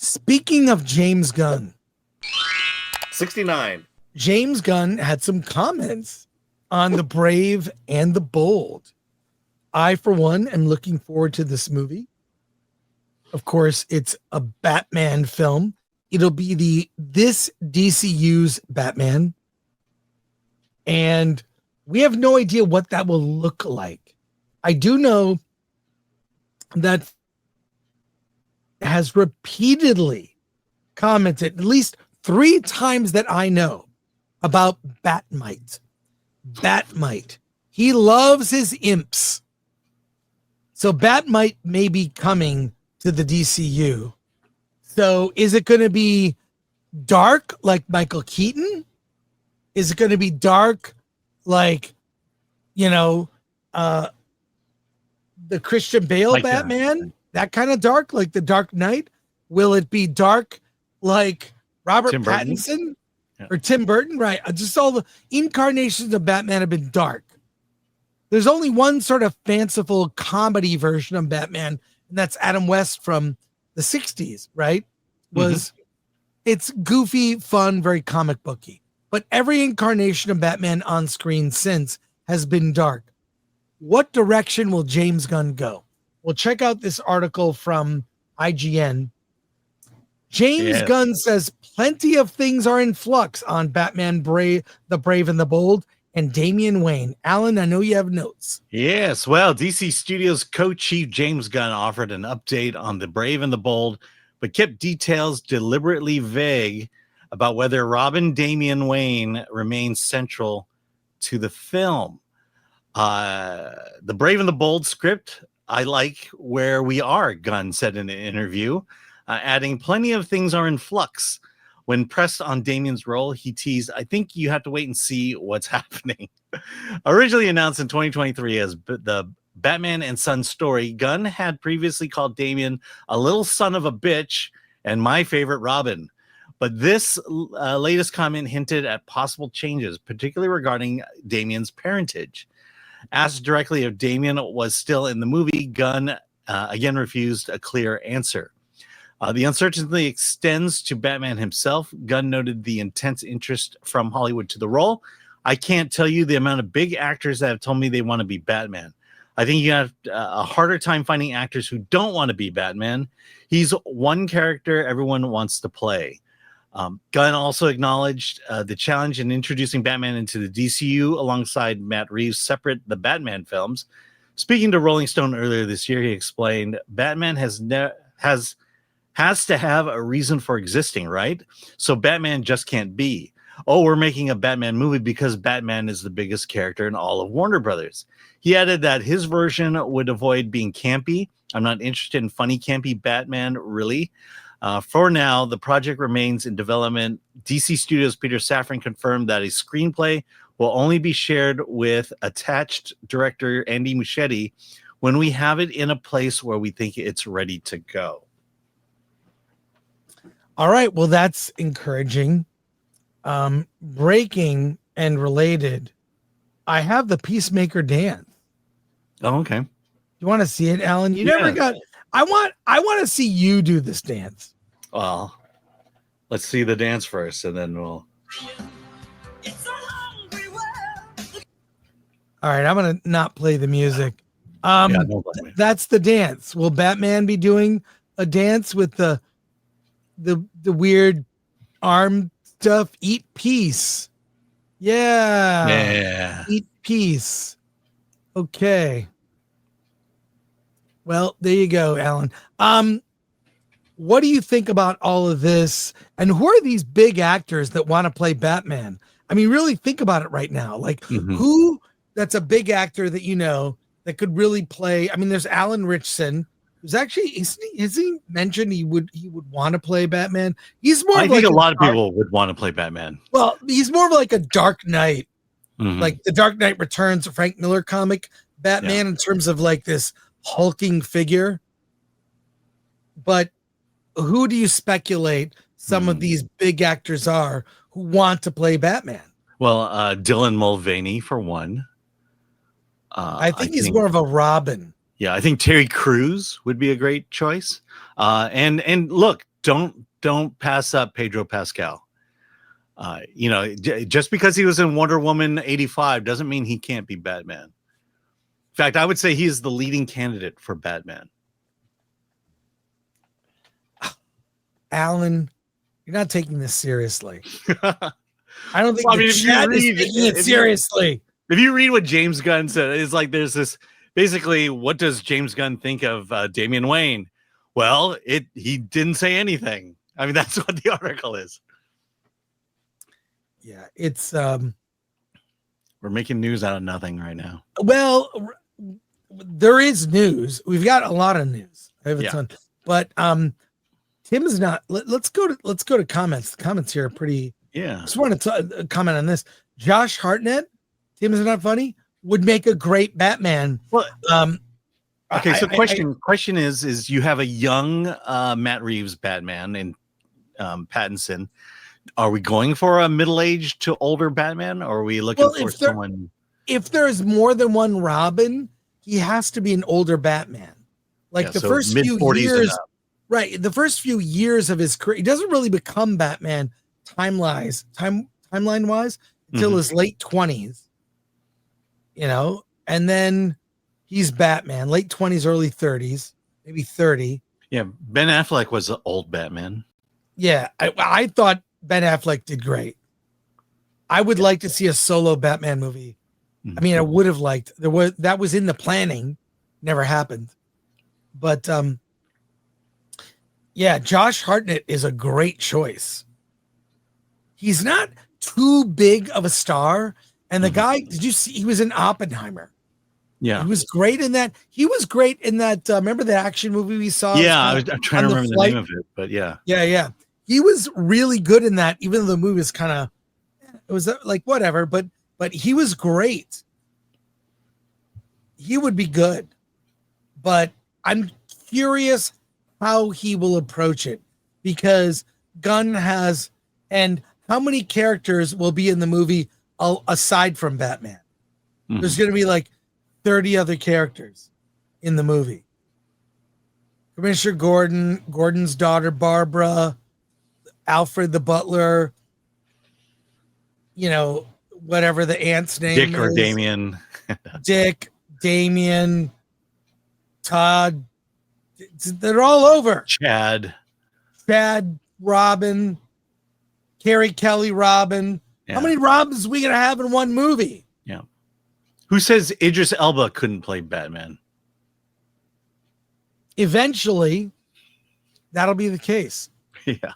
Speaking of James Gunn, 69. James Gunn had some comments on The Brave and the Bold. I, for one, am looking forward to this movie. Of course, it's a Batman film. It'll be this DCU's Batman. And we have no idea what that will look like. I do know that has repeatedly commented, at least 3 times that I know, about Batmite. Batmite. He loves his imps. So Batmite may be coming to the DCU. So is it going to be dark like Michael Keaton? Is it going to be dark like, the Christian Bale like Batman? That kind of dark, like the Dark Knight? Will it be dark like Robert Pattinson or Tim Burton? Right. Just all the incarnations of Batman have been dark. There's only one sort of fanciful comedy version of Batman, and that's Adam West from the 60s, right? It's goofy, fun, very comic booky. But every incarnation of Batman on screen since has been dark. What direction will James Gunn go? Well, check out this article from IGN. James Gunn says plenty of things are in flux on Batman the Brave and the Bold and Damian Wayne. Alan, I know you have notes. Yes, well, DC Studios co-chief James Gunn offered an update on the Brave and the Bold, but kept details deliberately vague about whether Robin Damian Wayne remains central to the film. The Brave and the Bold script, I like where we are, Gunn said in an interview, adding plenty of things are in flux. When pressed on Damian's role, he teased, I think you have to wait and see what's happening. Originally announced in 2023 as the Batman and Son story, Gunn had previously called Damian a little son of a bitch and my favorite Robin. But this latest comment hinted at possible changes, particularly regarding Damian's parentage. Asked directly if Damian was still in the movie, Gunn again refused a clear answer. The uncertainty extends to Batman himself. Gunn noted the intense interest from Hollywood to the role. I can't tell you the amount of big actors that have told me they want to be Batman. I think you have a harder time finding actors who don't want to be Batman. He's one character everyone wants to play. Gunn also acknowledged the challenge in introducing Batman into the DCU alongside Matt Reeves' separate The Batman films. Speaking to Rolling Stone earlier this year, he explained, Batman has to have a reason for existing, right? So Batman just can't be. Oh, we're making a Batman movie because Batman is the biggest character in all of Warner Brothers. He added that his version would avoid being campy. I'm not interested in funny, campy Batman, really. For now, the project remains in development. DC Studios' Peter Safran confirmed that a screenplay will only be shared with attached director Andy Muschietti when we have it in a place where we think it's ready to go. All right. Well, that's encouraging. Breaking and related, I have the Peacemaker dance. Oh, okay. You want to see it, Alan? You never got. I want to see you do this dance. Well, let's see the dance first, and then we'll. All right, I'm gonna not play the music. That's the dance. Will Batman be doing a dance with the weird arm stuff? Eat peace. Yeah. Eat peace. Okay. Well, there you go, Alan. What do you think about all of this? And who are these big actors that want to play Batman? I mean, really think about it right now. Like who that's a big actor that you know that could really play. I mean, there's Alan Ritchson, who's actually has he mentioned he would want to play Batman? He's more. I think a lot of people would want to play Batman. Well, he's more of like a Dark Knight, like the Dark Knight Returns, Frank Miller comic Batman in terms of like this hulking figure. But who do you speculate some of these big actors are who want to play Batman? Well, Dylan Mulvaney for one. I think he's more of a Robin. Yeah, I think Terry Crews would be a great choice. And look, don't pass up Pedro Pascal. Just because he was in Wonder Woman 85 doesn't mean he can't be Batman. In fact, I would say he is the leading candidate for Batman. Alan, you're not taking this seriously. I don't think the chat is taking it seriously. If you read what James Gunn said, it's like there's this basically, what does James Gunn think of Damian Wayne? Well, he didn't say anything. I mean, that's what the article is. Yeah, it's we're making news out of nothing right now. Well, there is news. We've got a lot of news. I have a ton, but Tim is not. Let's go to comments. The comments here are pretty. Yeah. Just want to comment on this. Josh Hartnett, Tim is not funny, would make a great Batman. Well, okay. So question is you have a young Matt Reeves Batman and Pattinson. Are we going for a middle-aged to older Batman, or are we looking for someone? If there's more than one Robin, he has to be an older Batman. Like the first few years, right? The first few years of his career, he doesn't really become Batman timeline-wise until his late 20s. And then he's Batman, late 20s, early 30s, maybe 30. Yeah, Ben Affleck was an old Batman. Yeah, I thought Ben Affleck did great. I would like to see a solo Batman movie. I mean, I would have liked that was in the planning, never happened. But Josh Hartnett is a great choice. He's not too big of a star, and the guy, did you see he was in Oppenheimer? Yeah, he was great in that. He was great in that. Remember the action movie we saw? Yeah, I'm trying to remember the name of it, but yeah. He was really good in that, even though the movie was kind of, it was like whatever, but he was great. He would be good, but I'm curious how he will approach it, because Gunn has, and how many characters will be in the movie aside from Batman? There's going to be like 30 other characters in the movie. Commissioner Gordon's daughter, Barbara, Alfred the butler, whatever the aunt's name Dick is. or Damien. Dick, Damien, Todd. They're all over. Chad, Robin, Carrie Kelly, Robin. Yeah. How many Robins are we going to have in one movie? Yeah. Who says Idris Elba couldn't play Batman? Eventually, that'll be the case. Yeah.